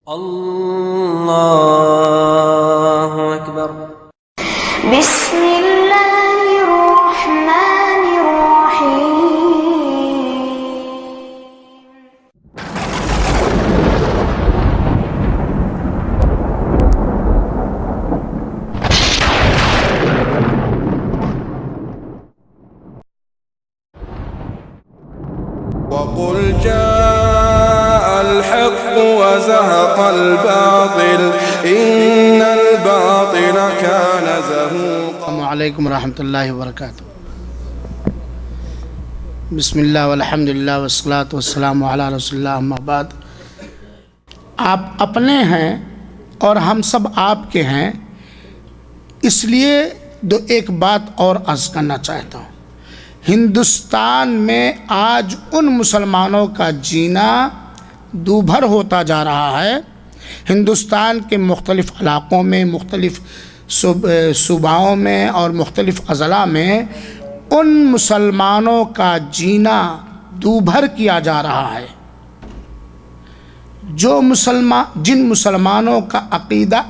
اللہ اکبر۔ بسم اللہ الرحمن الرحیم۔ وقل جاء الحق وزهق الباطل إن الباطل كان زهوقا۔ السلام علیکم ورحمۃ اللہ وبرکاتہ۔ بسم اللہ والحمد للہ والصلاۃ والسلام علی رسول اللہ، اما بعد۔ آپ اپنے ہیں اور ہم سب آپ کے ہیں، اس لیے ایک بات اور عرض کرنا چاہتا ہوں۔ ہندوستان میں آج ان مسلمانوں کا جینا دوبھر ہوتا جا رہا ہے۔ ہندوستان کے مختلف علاقوں میں، مختلف صوباؤں میں اور مختلف اضلاع میں ان مسلمانوں کا جینا دوبھر کیا جا رہا ہے جن مسلمانوں کا عقیدہ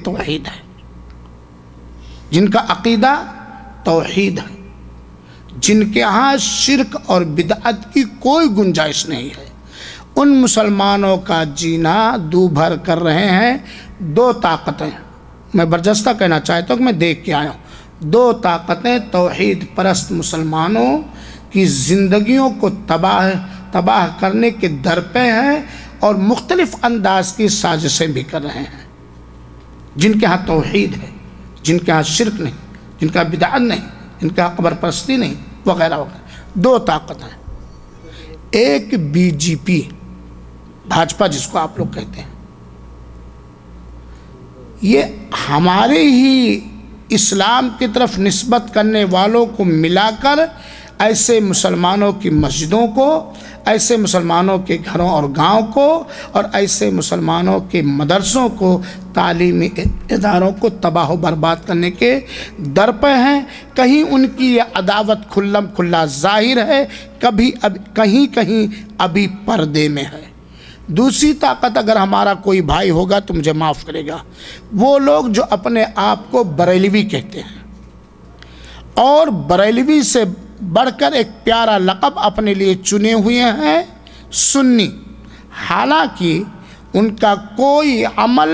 توحید ہے، جن کا عقیدہ توحید ہے، جن کے ہاں شرک اور بدعت کی کوئی گنجائش نہیں ہے، ان مسلمانوں کا جینا دوبھر کر رہے ہیں دو طاقتیں۔ میں برجستہ کہنا چاہتا ہوں کہ میں دیکھ کے آیا ہوں، دو طاقتیں توحید پرست مسلمانوں کی زندگیوں کو تباہ کرنے کے در پہ ہیں اور مختلف انداز کی سازشیں بھی کر رہے ہیں۔ جن کے ہاں توحید ہے، جن کے ہاں شرک نہیں، جن کا بدعت نہیں، جن کا قبر پرستی نہیں، وغیرہ وغیرہ، دو طاقتیں۔ ایک بی جے پی، بھاجپا جس کو آپ لوگ کہتے ہیں، یہ ہمارے ہی اسلام کی طرف نسبت کرنے والوں کو ملا کر ایسے مسلمانوں کی مسجدوں کو، ایسے مسلمانوں کے گھروں اور گاؤں کو اور ایسے مسلمانوں کے مدرسوں کو، تعلیمی اداروں کو تباہ و برباد کرنے کے در پہ ہیں۔ کہیں ان کی یہ عداوت کھلم کھلا ظاہر ہے، کہیں ابھی پردے میں ہے۔ دوسری طاقت، اگر ہمارا کوئی بھائی ہوگا تو مجھے معاف کرے گا، وہ لوگ جو اپنے آپ کو بریلوی کہتے ہیں اور بریلوی سے بڑھ کر ایک پیارا لقب اپنے لیے چنے ہوئے ہیں سنی، حالانکہ ان کا کوئی عمل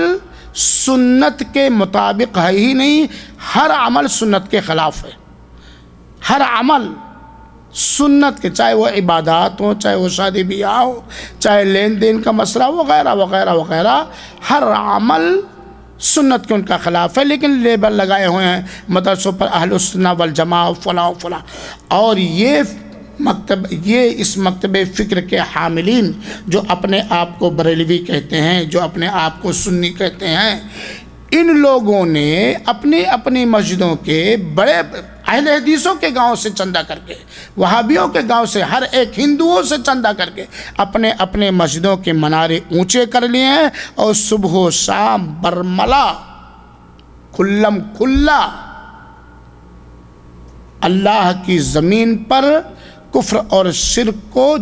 سنت کے مطابق ہے ہی نہیں، ہر عمل سنت کے خلاف ہے۔ ہر عمل سنت کے، چاہے وہ عبادات ہوں، چاہے وہ شادی بیاہ ہو، چاہے لین دین کا مسئلہ وغیرہ وغیرہ وغیرہ، ہر عمل سنت کے ان کا خلاف ہے، لیکن لیبل لگائے ہوئے ہیں مدرسوں پر اہل السنہ والجماعہ فلاں فلاں۔ اور یہ اس مکتب فکر کے حاملین جو اپنے آپ کو بریلوی کہتے ہیں، جو اپنے آپ کو سنی کہتے ہیں، ان لوگوں نے اپنی مسجدوں کے بڑے اہل حدیثوں کے گاؤں سے چندہ کر کے، وہابیوں کے گاؤں سے، ہر ایک ہندوؤں سے چندہ کر کے اپنے مسجدوں کے منارے اونچے کر لیے ہیں اور صبح و شام برملا کھلم کھلا اللہ کی زمین پر کفر اور شرک کو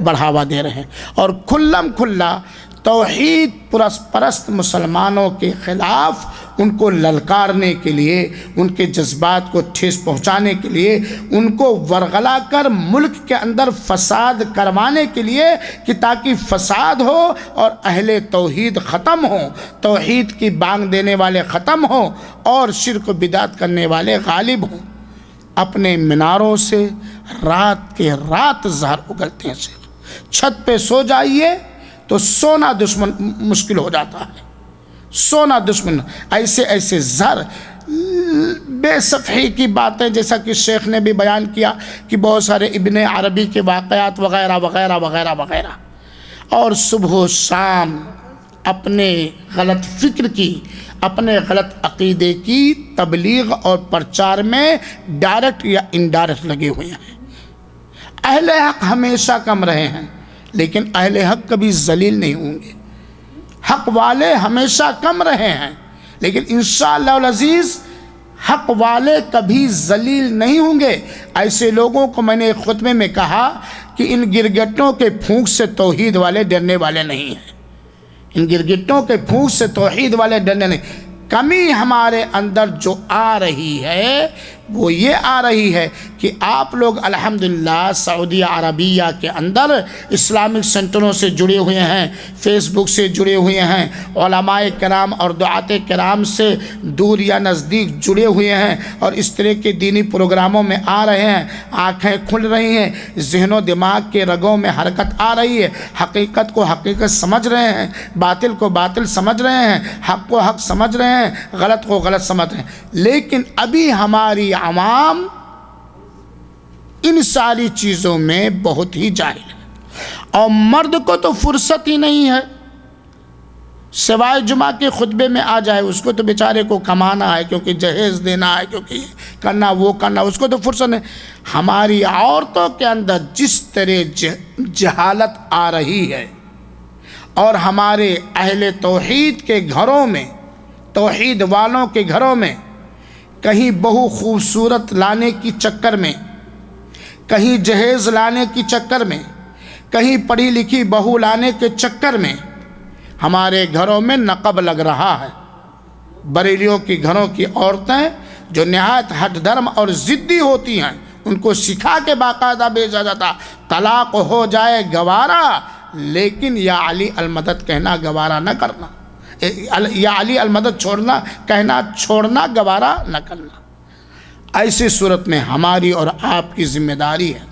بڑھاوا دے رہے ہیں اور کھلم کھلا توحید پرست مسلمانوں کے خلاف ان کو للکارنے کے لیے، ان کے جذبات کو ٹھیس پہنچانے کے لیے، ان کو ورغلا کر ملک کے اندر فساد کروانے کے لیے، کہ تاکہ فساد ہو اور اہل توحید ختم ہوں، توحید کی بانگ دینے والے ختم ہوں اور شرک و بدعت کرنے والے غالب ہوں۔ اپنے میناروں سے رات کے رات زہر اگلتے ہیں۔ چھت پہ سو جائیے تو سونا دشمن مشکل ہو جاتا ہے، سونا دشمن۔ ایسے زہر، بے صفحی کی باتیں، جیسا کہ شیخ نے بھی بیان کیا کہ بہت سارے ابن عربی کے واقعات وغیرہ وغیرہ وغیرہ وغیرہ، اور صبح و شام اپنے غلط فکر کی، اپنے غلط عقیدے کی تبلیغ اور پرچار میں ڈائریکٹ یا انڈائریکٹ لگے ہوئے ہیں۔ اہل حق ہمیشہ کم رہے ہیں، لیکن اہل حق کبھی ذلیل نہیں ہوں گے۔ حق والے ہمیشہ کم رہے ہیں، لیکن انشاءاللہ العزیز حق والے کبھی ذلیل نہیں ہوں گے۔ ایسے لوگوں کو میں نے ایک خطبے میں کہا کہ ان گرگٹوں کے پھونک سے توحید والے ڈرنے والے نہیں ہیں۔ ان گرگٹوں کے پھونک سے توحید والے ڈرنے نہیں۔ کمی ہمارے اندر جو آ رہی ہے وہ یہ آ رہی ہے کہ آپ لوگ الحمدللہ سعودیہ عربیہ کے اندر اسلامک سنٹروں سے جڑے ہوئے ہیں، فیس بک سے جڑے ہوئے ہیں، علماء کرام اور دعات کرام سے دور یا نزدیک جڑے ہوئے ہیں، اور اس طرح کے دینی پروگراموں میں آ رہے ہیں، آنکھیں کھل رہی ہیں، ذہن و دماغ کے رگوں میں حرکت آ رہی ہے، حقیقت کو حقیقت سمجھ رہے ہیں، باطل کو باطل سمجھ رہے ہیں، حق کو حق سمجھ رہے ہیں، غلط کو غلط سمجھ رہے ہیں۔ لیکن ابھی ہماری عوام ان ساری چیزوں میں بہت ہی جاہل ہے، اور مرد کو تو فرصت ہی نہیں ہے، سوائے جمعہ کے خطبے میں آ جائے اس کو تو بیچارے کو کمانا ہے، کیونکہ جہیز دینا ہے، کیونکہ یہ کرنا وہ کرنا، اس کو تو فرصت نہیں۔ ہماری عورتوں کے اندر جس طرح جہالت آ رہی ہے، اور ہمارے اہل توحید کے گھروں میں، توحید والوں کے گھروں میں، کہیں بہو خوبصورت لانے کی چکر میں، کہیں جہیز لانے کی چکر میں، کہیں پڑھی لکھی بہو لانے کے چکر میں ہمارے گھروں میں نقب لگ رہا ہے۔ بریلیوں کی گھروں کی عورتیں جو نہایت ہٹ دھرم اور ضدی ہوتی ہیں، ان کو سکھا کے باقاعدہ بھیجا جاتا، طلاق ہو جائے گوارا، لیکن یا علی المدد کہنا گوارا نہ کرنا، یا علی المدد چھوڑنا کہنا چھوڑنا گوارا نہ کرنا۔ ایسی صورت میں ہماری اور آپ کی ذمہ داری ہے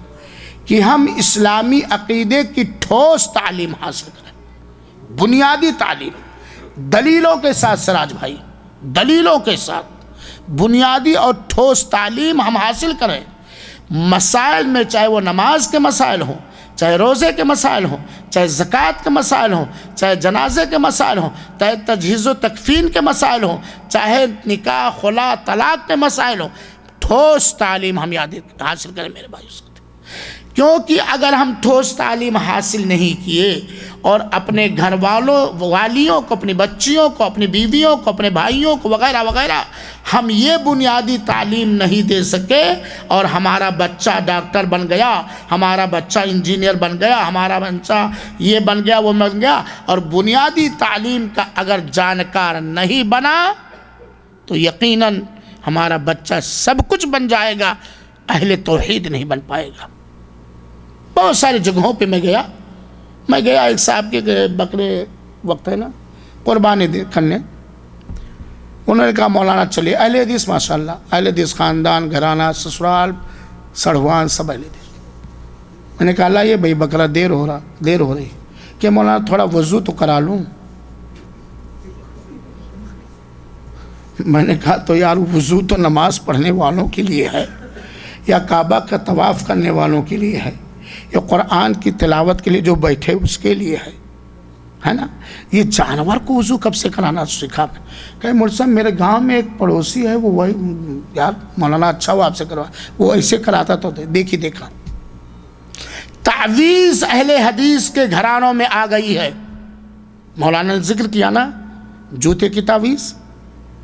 کہ ہم اسلامی عقیدے کی ٹھوس تعلیم حاصل کریں، بنیادی تعلیم، دلیلوں کے ساتھ سراج بھائی، دلیلوں کے ساتھ بنیادی اور ٹھوس تعلیم ہم حاصل کریں۔ مسائل میں چاہے وہ نماز کے مسائل ہوں، چاہے روزے کے مسائل ہوں، چاہے زکوٰۃ کے مسائل ہوں، چاہے جنازے کے مسائل ہوں، چاہے تجہیز و تکفین کے مسائل ہوں، چاہے نکاح خلا طلاق کے مسائل ہوں، ٹھوس تعلیم ہم حاصل کریں میرے بھائی۔ کیونکہ اگر ہم ٹھوس تعلیم حاصل نہیں کیے اور اپنے گھر والیوں کو، اپنی بچیوں کو، اپنی بیویوں کو، اپنے بھائیوں کو وغیرہ وغیرہ ہم یہ بنیادی تعلیم نہیں دے سکے، اور ہمارا بچہ ڈاکٹر بن گیا، ہمارا بچہ انجینئر بن گیا، ہمارا بچہ یہ بن گیا وہ بن گیا، اور بنیادی تعلیم کا اگر جانکار نہیں بنا تو یقیناً ہمارا بچہ سب کچھ بن جائے گا، اہل توحید نہیں بن پائے گا۔ بہت ساری جگہوں پہ میں گیا ایک صاحب کے بکرے وقت ہے نا قربانی کرنے، انہوں نے کہا مولانا چلیے، اہل حدیث ماشاءاللہ، اہل حدیث خاندان، گھرانہ، سسرال، سڑھوان، سب اہل حدیث۔ میں نے کہا اللہ یہ بھائی بکرا دیر ہو رہی کہ مولانا تھوڑا وضو تو کرا لوں۔ میں نے کہا تو یار وضو تو نماز پڑھنے والوں کے لیے ہے، یا کعبہ کا طواف کرنے والوں کے لیے ہے، یا قرآن کی تلاوت کے لیے جو بیٹھے اس کے لیے ہے نا۔ یہ جانور کو وضو کب سے کرانا سکھا؟ کہ مول صاحب میرے گاؤں میں ایک پڑوسی ہے، وہ وہی یار مولانا اچھا ہوا آپ سے کروا، وہ ایسے کراتا تو دیکھا۔ تعویذ اہل حدیث کے گھرانوں میں آ گئی ہے۔ مولانا نے ذکر کیا نا جوتے کی تعویذ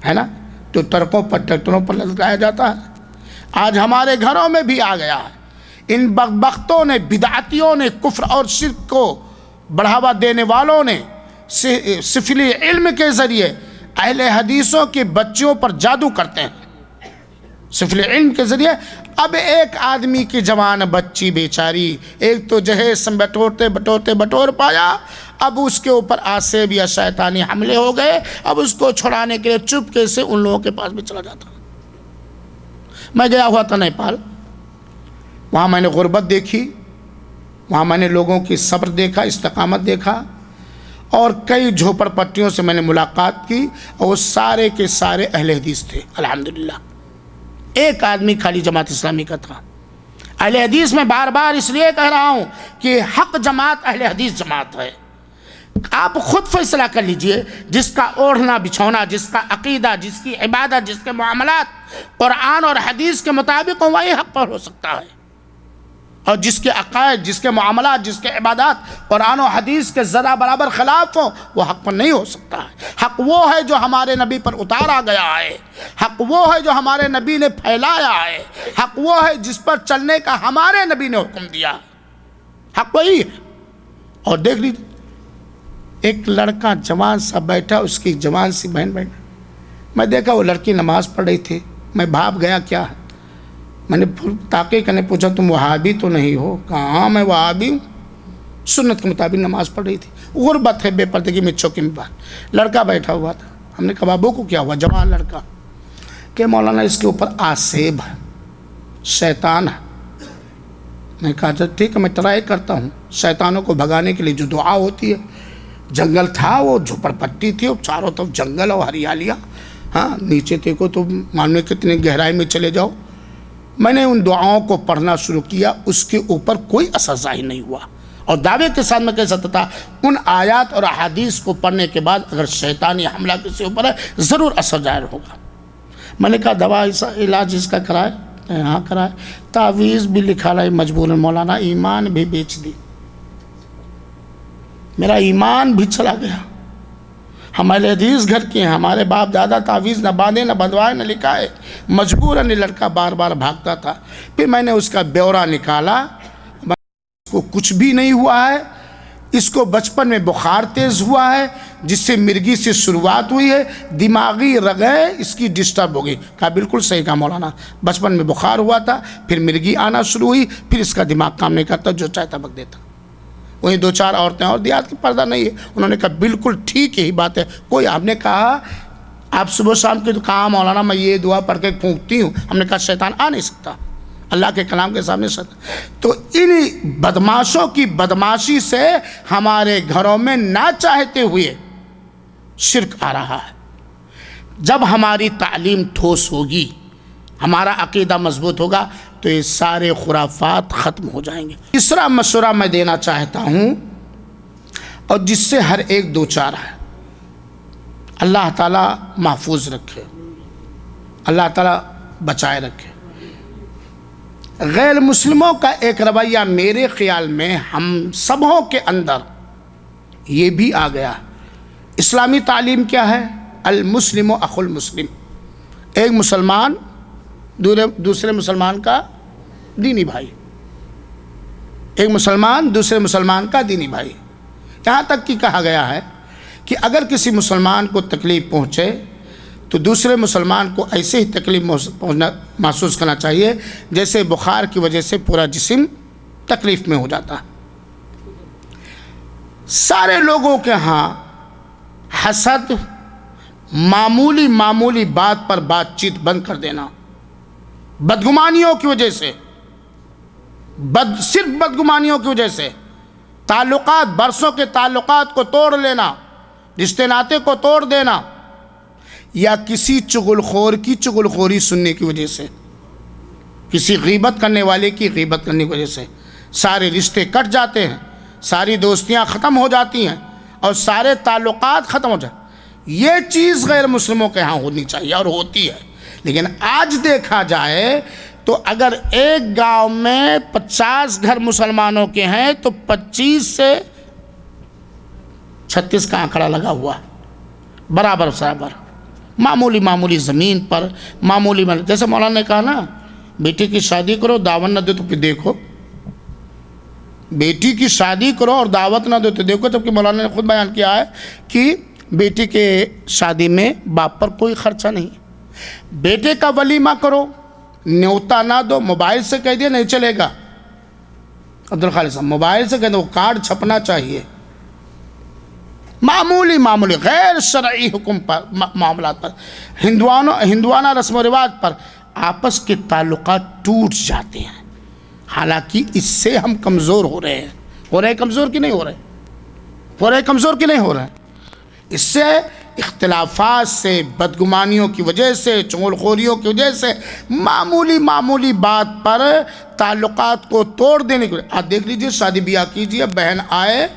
ہے نا، جو ٹریکٹروں پر لٹکایا جاتا ہے، آج ہمارے گھروں میں بھی آ گیا ہے۔ ان بدبختوں نے، بدعتیوں نے، کفر اور شرک کو بڑھاوا دینے والوں نے سفلی علم کے ذریعے اہل حدیثوں کی بچیوں پر جادو کرتے ہیں، سفلی علم کے ذریعے۔ اب ایک آدمی کی جوان بچی بیچاری، ایک تو جہیز بٹور پایا، اب اس کے اوپر آسیب یا شیطانی حملے ہو گئے، اب اس کو چھڑانے کے لیے چپکے سے ان لوگوں کے پاس بھی چلا جاتا۔ میں گیا ہوا تھا نیپال، وہاں میں نے غربت دیکھی، وہاں میں نے لوگوں کی صبر دیکھا، استقامت دیکھا، اور کئی جھوپڑ پٹیوں سے میں نے ملاقات کی، اور وہ سارے کے سارے اہل حدیث تھے الحمدللہ۔ ایک آدمی خالی جماعت اسلامی کا تھا۔ اہل حدیث میں بار بار اس لیے کہہ رہا ہوں کہ حق جماعت اہل حدیث جماعت ہے۔ آپ خود فیصلہ کر لیجئے، جس کا اوڑھنا بچھونا، جس کا عقیدہ، جس کی عبادت، جس کے معاملات قرآن اور حدیث کے مطابق ہوں، وہی حق پر ہو سکتا ہے، اور جس کے عقائد، جس کے معاملات، جس کے عبادات قرآن و حدیث کے ذرا برابر خلاف ہوں، وہ حق پر نہیں ہو سکتا ہے۔ حق وہ ہے جو ہمارے نبی پر اتارا گیا ہے، حق وہ ہے جو ہمارے نبی نے پھیلایا ہے، حق وہ ہے جس پر چلنے کا ہمارے نبی نے حکم دیا، حق وہی ہے۔ اور دیکھ لیجیے ایک لڑکا جوان سا بیٹھا، اس کی جوان سی بہن بیٹھا، میں دیکھا وہ لڑکی نماز پڑھ رہی تھی، میں بھاپ گیا کیا ہے، میں نے تاکہ کرنے پوچھا تم وہابی تو نہیں ہو؟ کہا ہاں میں وہابی ہوں۔ سنت کے مطابق نماز پڑھ رہی تھی، غربت ہے، بے پردگی میں چوکی میں باہر، لڑکا بیٹھا ہوا تھا۔ ہم نے کہا بابو کو کیا ہوا؟ جوان لڑکا کہ مولانا اس کے اوپر آسیب ہے، شیطان ہے۔ میں نے کہا ٹھیک ہے میں ٹرائی کرتا ہوں، شیطانوں کو بھگانے کے لیے جو دعا ہوتی ہے۔ جنگل تھا، وہ جھوپڑ پٹی تھی، اور چاروں طرف جنگل اور ہریالیاں، ہاں نیچے دیکھو تو معلوم کتنی گہرائی میں چلے جاؤ۔ میں نے ان دعاؤں کو پڑھنا شروع کیا، اس کے اوپر کوئی اثر ظاہر نہیں ہوا، اور دعوے کے ساتھ میں کہہ سکتا تھا ان آیات اور احادیث کو پڑھنے کے بعد اگر شیطانی حملہ کسی اوپر ہے ضرور اثر ظاہر ہوگا۔ میں نے کہا دوا علاج اس کا کرائے؟ ہاں کرائے۔ تعویذ بھی لکھا لائی مجبوراً، مولانا ایمان بھی بیچ دی، میرا ایمان بھی چلا گیا۔ ہمارے حدیث گھر کے ہیں، ہمارے باپ دادا تعویذ نہ باندھے نہ بندوائے نہ لکھائے، مجبوراً یہ لڑکا بار بار بھاگتا تھا۔ پھر میں نے اس کا بیورا نکالا، اس کو کچھ بھی نہیں ہوا ہے، اس کو بچپن میں بخار تیز ہوا ہے جس سے مرگی سے شروعات ہوئی ہے، دماغی رگیں اس کی ڈسٹرب ہو گئی۔ کہا بالکل صحیح کہا مولانا، بچپن میں بخار ہوا تھا، پھر مرگی آنا شروع ہوئی، پھر اس کا دماغ کام نہیں کرتا، جو چاہتا بک دیتا۔ وہیں دو چار عورتیں اور دیہات کی پردہ نہیں ہے، انہوں نے کہا بالکل ٹھیک یہی بات ہے۔ کوئی آپ نے کہا آپ صبح شام کی تو کہا مولانا میں یہ دعا پڑھ کے پھونکتی ہوں، ہم نے کہا شیطان آ نہیں سکتا اللہ کے کلام کے سامنے شیطان۔ تو ان بدماشوں کی بدماشی سے ہمارے گھروں میں نہ چاہتے ہوئے شرک آ رہا ہے۔ جب ہماری تعلیم ٹھوس ہوگی، ہمارا عقیدہ مضبوط ہوگا تو یہ سارے خرافات ختم ہو جائیں گے۔ تیسرا مشورہ میں دینا چاہتا ہوں، اور جس سے ہر ایک دو چار ہے، اللہ تعالیٰ محفوظ رکھے، اللہ تعالیٰ بچائے رکھے۔ غیر مسلموں کا ایک رویہ میرے خیال میں ہم سبوں کے اندر یہ بھی آ گیا۔ اسلامی تعلیم کیا ہے؟ المسلم اخو المسلم، ایک مسلمان دوسرے مسلمان کا دینی بھائی، ایک مسلمان دوسرے مسلمان کا دینی بھائی۔ یہاں تک کہ کہا گیا ہے کہ اگر کسی مسلمان کو تکلیف پہنچے تو دوسرے مسلمان کو ایسے ہی تکلیف محسوس کرنا چاہیے جیسے بخار کی وجہ سے پورا جسم تکلیف میں ہو جاتا ہے۔ سارے لوگوں کے ہاں حسد، معمولی بات پر بات چیت بند کر دینا، بدگمانیوں کی وجہ سے، صرف بدگمانیوں کی وجہ سے تعلقات، برسوں کے تعلقات کو توڑ لینا، رشتے ناطے کو توڑ دینا، یا کسی چغل خور کی چغل خوری سننے کی وجہ سے، کسی غیبت کرنے والے کی غیبت کرنے کی وجہ سے سارے رشتے کٹ جاتے ہیں، ساری دوستیاں ختم ہو جاتی ہیں اور سارے تعلقات ختم ہو جاتے ہیں۔ یہ چیز غیر مسلموں کے ہاں ہونی چاہیے اور ہوتی ہے، لیکن آج دیکھا جائے تو اگر ایک گاؤں میں 50 گھر مسلمانوں کے ہیں تو 25 سے 36 کا آنکڑا لگا ہوا ہے، برابر معمولی زمین پر جیسے مولانا نے کہا نا بیٹی کی شادی کرو دعوت نہ دو تو پھر دیکھو، بیٹی کی شادی کرو اور دعوت نہ دو تو دیکھو، جبکہ مولانا نے خود بیان کیا ہے کہ بیٹی کے شادی میں باپ پر کوئی خرچہ نہیں، بیٹے کا ولیمہ کرو نیوتا نہ دو، موبائل سے کہہ دیا نہیں چلے گا، عبدالخالق صاحب موبائل سے کہہ دو کارڈ چھپنا چاہیے، معمولی غیر شرعی حکم پر معاملات پر، ہندوانہ رسم و رواج پر آپس کے تعلقات ٹوٹ جاتے ہیں، حالانکہ اس سے ہم کمزور ہو رہے ہیں، کمزور کی نہیں ہو رہے ہیں، اس سے اختلافات سے، بدگمانیوں کی وجہ سے، چغل خوریوں کی وجہ سے، معمولی بات پر تعلقات کو توڑ دینے کے لیے آپ دیکھ لیجئے، شادی بیاہ کیجئے، بہن آئے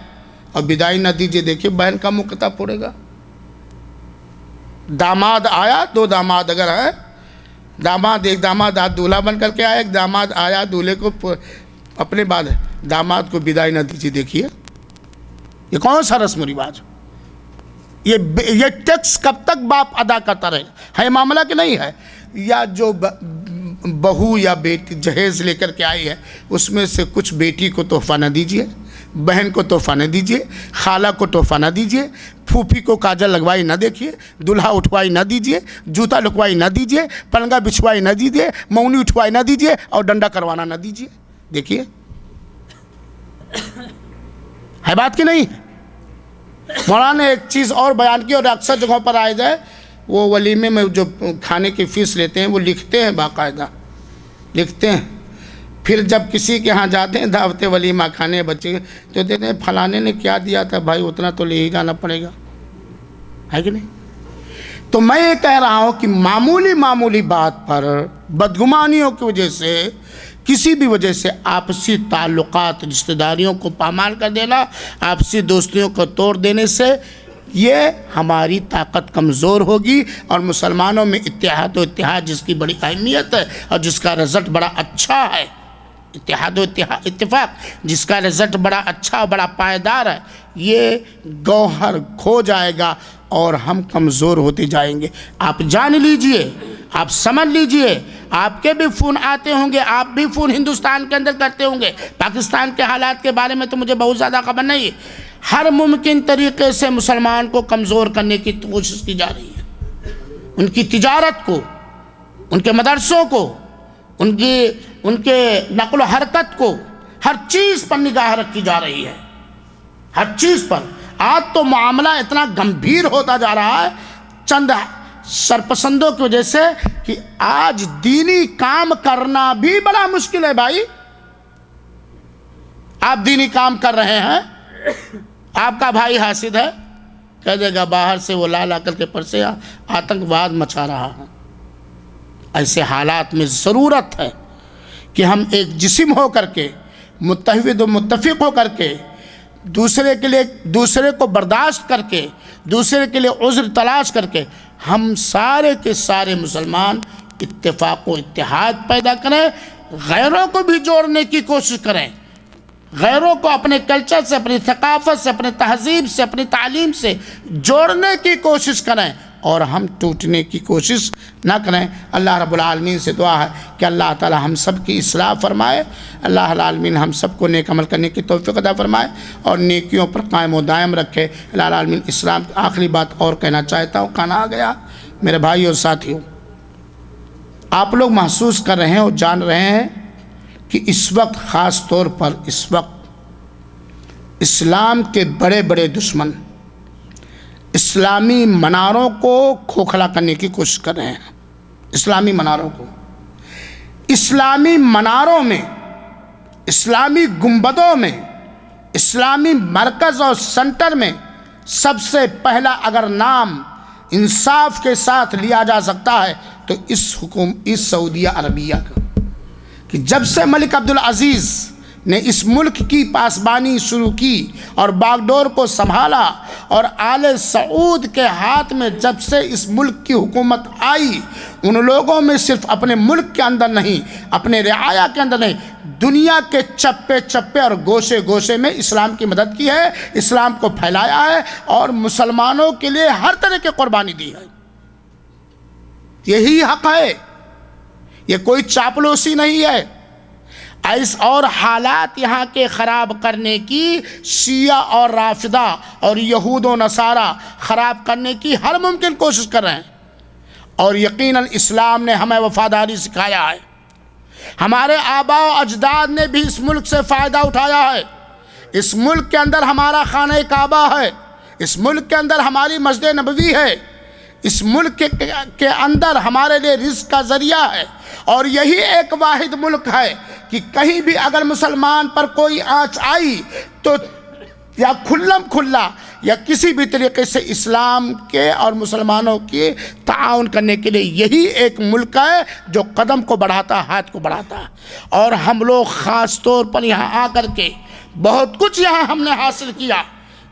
اور بدائی نہ دیجئے، دیکھیے بہن کا منہ کتا پڑے گا، داماد آیا، 2 داماد اگر ہے، ایک داماد دولہا بن کر کے آیا، ایک داماد آیا دولہے کو اپنے بعد داماد کو بدائی نہ دیجئے، دیکھیے یہ کون سا رسم و رواج؟ یہ ٹیکس کب تک باپ ادا کرتا رہے؟ ہے معاملہ کہ نہیں ہے؟ یا جو بہو یا بیٹی جہیز لے کر کے آئی ہے اس میں سے کچھ بیٹی کو تحفہ نہ دیجیے، بہن کو تحفہ نہ دیجیے، خالہ کو تحفہ نہ دیجیے، پھوپھی کو کاجل لگوائی نہ دیکھیے، دلہا اٹھوائی نہ دیجیے، جوتا لکوائی نہ دیجیے، پلنگا بچھوائی نہ دیجیے، مونی اٹھوائی نہ دیجیے، اور ڈنڈا کروانا نہ دیجیے۔ دیکھیے ہے بات کہ نہیں؟ مولانا نے ایک چیز اور بیان کی اور اکثر جگہوں پر عائد ہے، وہ ولیمے میں جو کھانے کی فیس لیتے ہیں وہ لکھتے ہیں، باقاعدہ لکھتے ہیں، پھر جب کسی کے ہاں جاتے ہیں دعوت ولیمہ کھانے بچے تو دیتے ہیں فلانے نے کیا دیا تھا بھائی اتنا تو لے ہی جانا پڑے گا، ہے کہ نہیں؟ تو میں یہ کہہ رہا ہوں کہ معمولی بات پر بدگمانیوں کی وجہ سے، کسی بھی وجہ سے آپسی تعلقات، رشتہ داریوں کو پامال کر دینا، آپسی دوستیوں کو توڑ دینے سے یہ ہماری طاقت کمزور ہوگی، اور مسلمانوں میں اتحاد و اتحاد جس کی بڑی اہمیت ہے اور جس کا رزلٹ بڑا اچھا ہے، اتحاد و اتفاق جس کا رزلٹ بڑا اچھا اور بڑا پائیدار ہے، یہ گوہر کھو جائے گا اور ہم کمزور ہوتے جائیں گے۔ آپ جان لیجئے، آپ سمجھ لیجئے، آپ کے بھی فون آتے ہوں گے، آپ بھی فون ہندوستان کے اندر کرتے ہوں گے، پاکستان کے حالات کے بارے میں تو مجھے بہت زیادہ خبر نہیں ہے، ہر ممکن طریقے سے مسلمان کو کمزور کرنے کی کوشش کی جا رہی ہے، ان کی تجارت کو، ان کے مدرسوں کو، ان کے نقل و حرکت کو، ہر چیز پر نگاہ رکھی جا رہی ہے، ہر چیز پر۔ آج تو معاملہ اتنا گمبھیر ہوتا جا رہا ہے چند سرپسندوں کی وجہ سے کہ آج دینی کام کرنا بھی بڑا مشکل ہے بھائی۔ آپ دینی کام کر رہے ہیں، آپ کا بھائی حاسد ہے، کہہ دے گا باہر سے وہ لا کر کے پرسے آتنکواد مچا رہا ہے۔ ایسے حالات میں ضرورت ہے کہ ہم ایک جسم ہو کر کے، متحد و متفق ہو کر کے، دوسرے کو برداشت کر کے، دوسرے کے لیے عذر تلاش کر کے، ہم سارے کے سارے مسلمان اتفاق و اتحاد پیدا کریں، غیروں کو بھی جوڑنے کی کوشش کریں، غیروں کو اپنے کلچر سے، اپنی ثقافت سے، اپنی تہذیب سے، اپنی تعلیم سے جوڑنے کی کوشش کریں، اور ہم ٹوٹنے کی کوشش نہ کریں۔ اللہ رب العالمین سے دعا ہے کہ اللہ تعالی ہم سب کی اصلاح فرمائے، اللہ العالمین ہم سب کو نیک عمل کرنے کی توفیق عطا فرمائے اور نیکیوں پر قائم و دائم رکھے۔ اللہ العالمین اسلام کی آخری بات اور کہنا چاہتا ہوں، کھانا آ گیا۔ میرے بھائی اور ساتھیوں، آپ لوگ محسوس کر رہے ہیں اور جان رہے ہیں کہ اس وقت خاص طور پر اس وقت اسلام کے بڑے بڑے دشمن اسلامی مناروں کو کھوکھلا کرنے کی کوشش کر رہے ہیں۔ اسلامی مناروں کو، اسلامی مناروں میں، اسلامی گنبدوں میں، اسلامی مرکز اور سنٹر میں سب سے پہلا اگر نام انصاف کے ساتھ لیا جا سکتا ہے تو اس سعودیہ عربیہ کا، کہ جب سے ملک عبدالعزیز نے اس ملک کی پاسبانی شروع کی اور باغ ڈور کو سنبھالا، اور آل سعود کے ہاتھ میں جب سے اس ملک کی حکومت آئی، ان لوگوں میں صرف اپنے ملک کے اندر نہیں، اپنے رعایا کے اندر نہیں، دنیا کے چپے چپے اور گوشے گوشے میں اسلام کی مدد کی ہے، اسلام کو پھیلایا ہے اور مسلمانوں کے لیے ہر طرح کی قربانی دی ہے۔ یہی حق ہے، یہ کوئی چاپلوسی نہیں ہے۔ اور حالات یہاں کے خراب کرنے کی، شیعہ اور رافضہ اور یہود و نصارہ خراب کرنے کی ہر ممکن کوشش کر رہے ہیں، اور یقیناً اسلام نے ہمیں وفاداری سکھایا ہے، ہمارے آباء و اجداد نے بھی اس ملک سے فائدہ اٹھایا ہے۔ اس ملک کے اندر ہمارا خانہ کعبہ ہے، اس ملک کے اندر ہماری مسجد نبوی ہے، اس ملک کے اندر ہمارے لیے رزق کا ذریعہ ہے، اور یہی ایک واحد ملک ہے کہ کہیں بھی اگر مسلمان پر کوئی آنچ آئی تو یا کھلم کھلا یا کسی بھی طریقے سے اسلام کے اور مسلمانوں کے تعاون کرنے کے لیے یہی ایک ملک ہے جو قدم کو بڑھاتا، ہاتھ کو بڑھاتا ہے۔ اور ہم لوگ خاص طور پر یہاں آ کر کے بہت کچھ یہاں ہم نے حاصل کیا،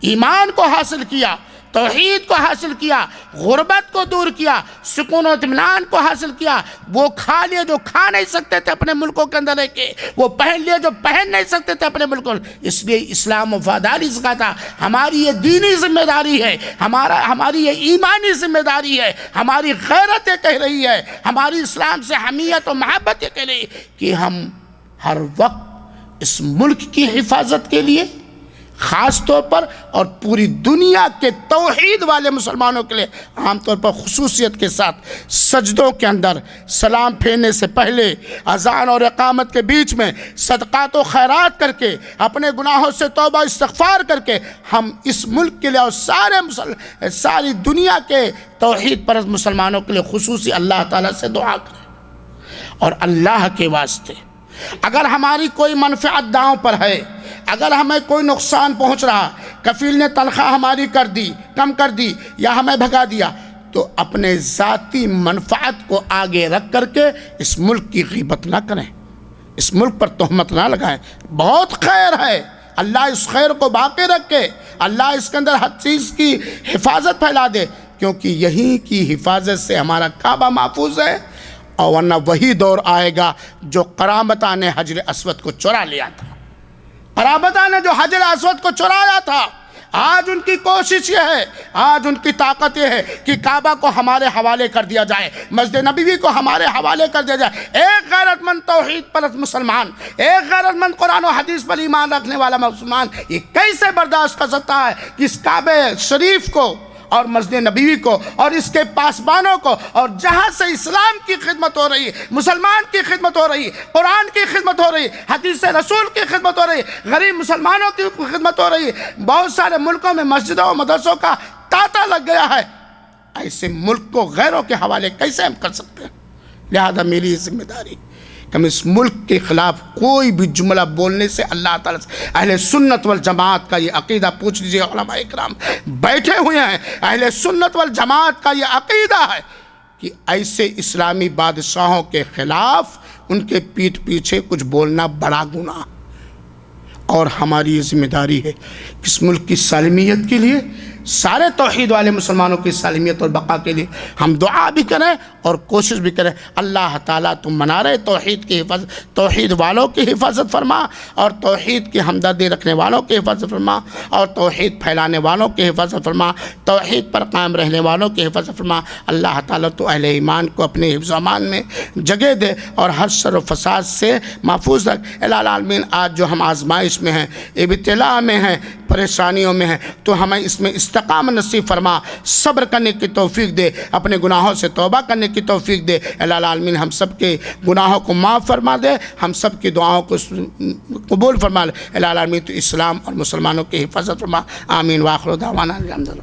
ایمان کو حاصل کیا، توحید کو حاصل کیا، غربت کو دور کیا، سکون و اطمینان کو حاصل کیا، وہ کھا لیے جو کھا نہیں سکتے تھے اپنے ملکوں کے اندر رہ کے، وہ پہن لیے جو پہن نہیں سکتے تھے اپنے ملکوں۔ اس لیے اسلام وفاداری سکھاتا، ہماری یہ دینی ذمہ داری ہے، ہماری یہ ایمانی ذمہ داری ہے، ہماری غیرت یہ کہہ رہی ہے، ہماری اسلام سے حمیت و محبت یہ کہہ رہی ہے کہ ہم ہر وقت اس ملک کی حفاظت کے لیے، خاص طور پر اور پوری دنیا کے توحید والے مسلمانوں کے لیے عام طور پر خصوصیت کے ساتھ سجدوں کے اندر سلام پھیرنے سے پہلے اذان اور اقامت کے بیچ میں صدقات و خیرات کر کے اپنے گناہوں سے توبہ استغفار کر کے ہم اس ملک کے لیے اور ساری دنیا کے توحید پرست مسلمانوں کے لیے خصوصی اللہ تعالیٰ سے دعا کریں. اور اللہ کے واسطے اگر ہماری کوئی منفعت داؤں پر ہے، اگر ہمیں کوئی نقصان پہنچ رہا، کفیل نے تنخواہ ہماری کم کر دی یا ہمیں بھگا دیا، تو اپنے ذاتی منفعت کو آگے رکھ کر کے اس ملک کی غیبت نہ کریں، اس ملک پر تہمت نہ لگائیں. بہت خیر ہے، اللہ اس خیر کو باقی رکھے، اللہ اس کے اندر ہر چیز کی حفاظت پھیلا دے، کیونکہ یہیں کی حفاظت سے ہمارا کعبہ محفوظ ہے. اور ورنہ وہی دور آئے گا جو قرامطہ نے حجر اسود کو چرا لیا تھا. قرامطہ نے جو حجر اسود کو چرایا تھا، آج ان کی کوشش یہ ہے، آج ان کی طاقت یہ ہے کہ کعبہ کو ہمارے حوالے کر دیا جائے، مسجد نبوی کو ہمارے حوالے کر دیا جائے. ایک غیرت مند توحید پرست مسلمان، ایک غیرت مند قرآن و حدیث پر ایمان رکھنے والا مسلمان یہ کیسے برداشت کر سکتا ہے کہ اس کعبہ شریف کو اور مسجد نبوی کو اور اس کے پاسبانوں کو، اور جہاں سے اسلام کی خدمت ہو رہی ہے، مسلمان کی خدمت ہو رہی ہے، قرآن کی خدمت ہو رہی ہے، حدیث رسول کی خدمت ہو رہی ہے، غریب مسلمانوں کی خدمت ہو رہی ہے، بہت سارے ملکوں میں مسجدوں و مدرسوں کا تانتا لگ گیا ہے، ایسے ملک کو غیروں کے حوالے کیسے ہم کر سکتے ہیں؟ لہذا میری یہ ذمہ داری کہ ہم اس ملک کے خلاف کوئی بھی جملہ بولنے سے اللہ تعالیٰ سے اہل سنت والجماعت کا یہ عقیدہ پوچھ لیجئے، علماء اکرام بیٹھے ہوئے ہیں، اہل سنت والجماعت کا یہ عقیدہ ہے کہ ایسے اسلامی بادشاہوں کے خلاف ان کے پیٹھ پیچھے کچھ بولنا بڑا گناہ. اور ہماری یہ ذمہ داری ہے کہ اس ملک کی سالمیت کے لیے، سارے توحید والے مسلمانوں کی سالمیت اور بقا کے لیے ہم دعا بھی کریں اور کوشش بھی کریں. اللہ تعالیٰ تم منارے توحید کی حفاظت، توحید والوں کی حفاظت فرما، اور توحید کی ہمدردی رکھنے والوں کی حفاظت فرما، اور توحید پھیلانے والوں کی حفاظت فرما، توحید پر قائم رہنے والوں کی حفاظت فرما. اللہ تعالیٰ تو اہل ایمان کو اپنے حفظ و امان میں جگہ دے اور ہر شر و فساد سے محفوظ رکھ. الہ العالمین آج جو ہم آزمائش میں ہیں، ابتلاء میں ہیں، پریشانیوں میں ہیں، تو ہمیں اس میں استقامت نصیب فرما، صبر کرنے کی توفیق دے، اپنے گناہوں سے توبہ کرنے کی توفیق دے. الہ العالمین ہم سب کے گناہوں کو معاف فرما دے، ہم سب کی دعاؤں کو قبول فرما لے. الہ العالمین تو اسلام اور مسلمانوں کی حفاظت فرما. آمین. وآخر دعوانا الحمدللہ.